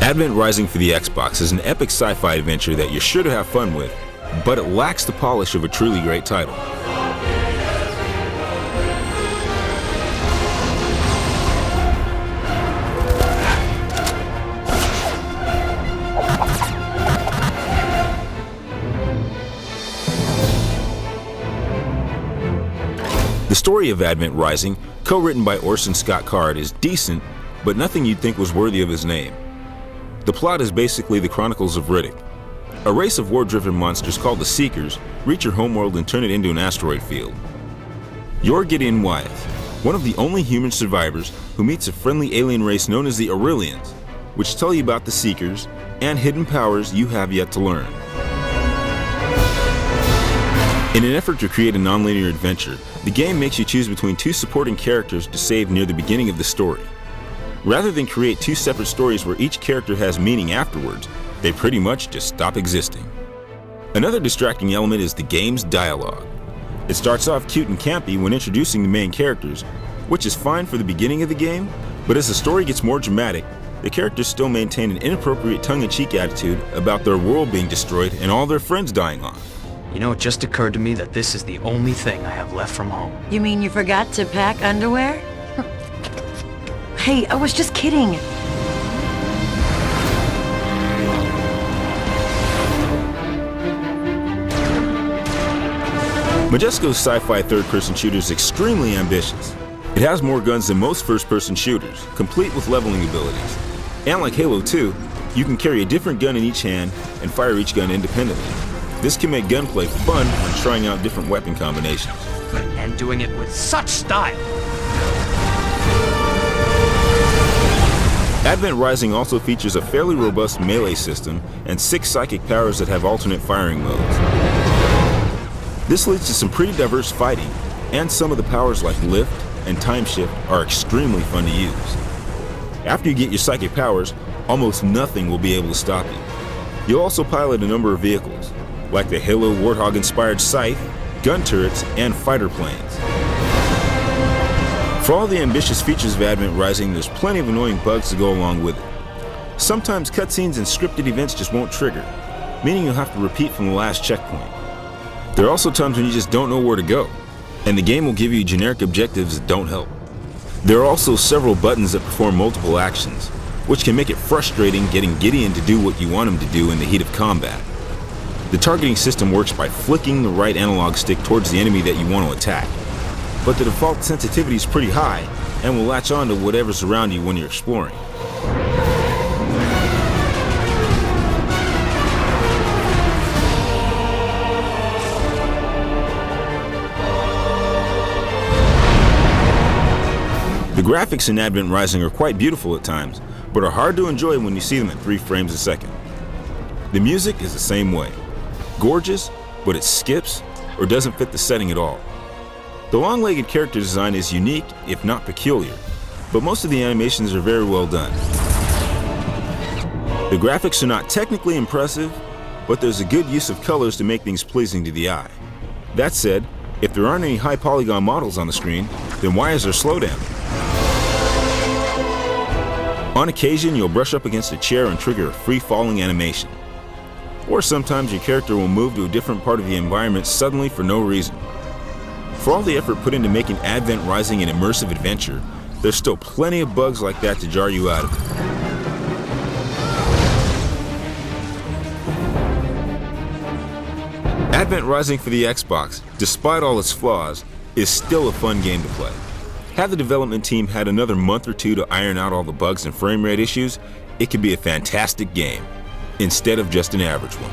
Advent Rising for the Xbox is an epic sci-fi adventure that you're sure to have fun with, but it lacks the polish of a truly great title. The story of Advent Rising, co-written by Orson Scott Card, is decent, but nothing you'd think was worthy of his name. The plot is basically the Chronicles of Riddick. A race of war-driven monsters called the Seekers reach your homeworld and turn it into an asteroid field. You're Gideon Wyeth, one of the only human survivors who meets a friendly alien race known as the Aurelians, which tell you about the Seekers and hidden powers you have yet to learn. In an effort to create a non-linear adventure, the game makes you choose between two supporting characters to save near the beginning of the story. Rather than create two separate stories where each character has meaning afterwards, they pretty much just stop existing. Another distracting element is the game's dialogue. It starts off cute and campy when introducing the main characters, which is fine for the beginning of the game, but as the story gets more dramatic, the characters still maintain an inappropriate tongue-in-cheek attitude about their world being destroyed and all their friends dying off. You know, it just occurred to me that this is the only thing I have left from home. You mean you forgot to pack underwear? Hey, I was just kidding. Majesco's sci-fi third-person shooter is extremely ambitious. It has more guns than most first-person shooters, complete with leveling abilities. And like Halo 2, you can carry a different gun in each hand and fire each gun independently. This can make gunplay fun when trying out different weapon combinations. And doing it with such style! Advent Rising also features a fairly robust melee system and 6 psychic powers that have alternate firing modes. This leads to some pretty diverse fighting, and some of the powers like Lift and Time Shift are extremely fun to use. After you get your psychic powers, almost nothing will be able to stop you. You'll also pilot a number of vehicles, like the Halo Warthog-inspired Scythe, gun turrets, and fighter planes. For all the ambitious features of Advent Rising, there's plenty of annoying bugs to go along with it. Sometimes cutscenes and scripted events just won't trigger, meaning you'll have to repeat from the last checkpoint. There are also times when you just don't know where to go, and the game will give you generic objectives that don't help. There are also several buttons that perform multiple actions, which can make it frustrating getting Gideon to do what you want him to do in the heat of combat. The targeting system works by flicking the right analog stick towards the enemy that you want to attack, but the default sensitivity is pretty high and will latch on to whatever's around you when you're exploring. The graphics in Advent Rising are quite beautiful at times, but are hard to enjoy when you see them at 3 frames a second. The music is the same way. Gorgeous, but it skips or doesn't fit the setting at all. The long-legged character design is unique, if not peculiar, but most of the animations are very well done. The graphics are not technically impressive, but there's a good use of colors to make things pleasing to the eye. That said, if there aren't any high polygon models on the screen, then why is there slowdown? On occasion, you'll brush up against a chair and trigger a free-falling animation. Or sometimes your character will move to a different part of the environment suddenly for no reason. For all the effort put into making Advent Rising an immersive adventure, there's still plenty of bugs like that to jar you out of it. Advent Rising for the Xbox, despite all its flaws, is still a fun game to play. Had the development team had another month or two to iron out all the bugs and frame rate issues, it could be a fantastic game, instead of just an average one.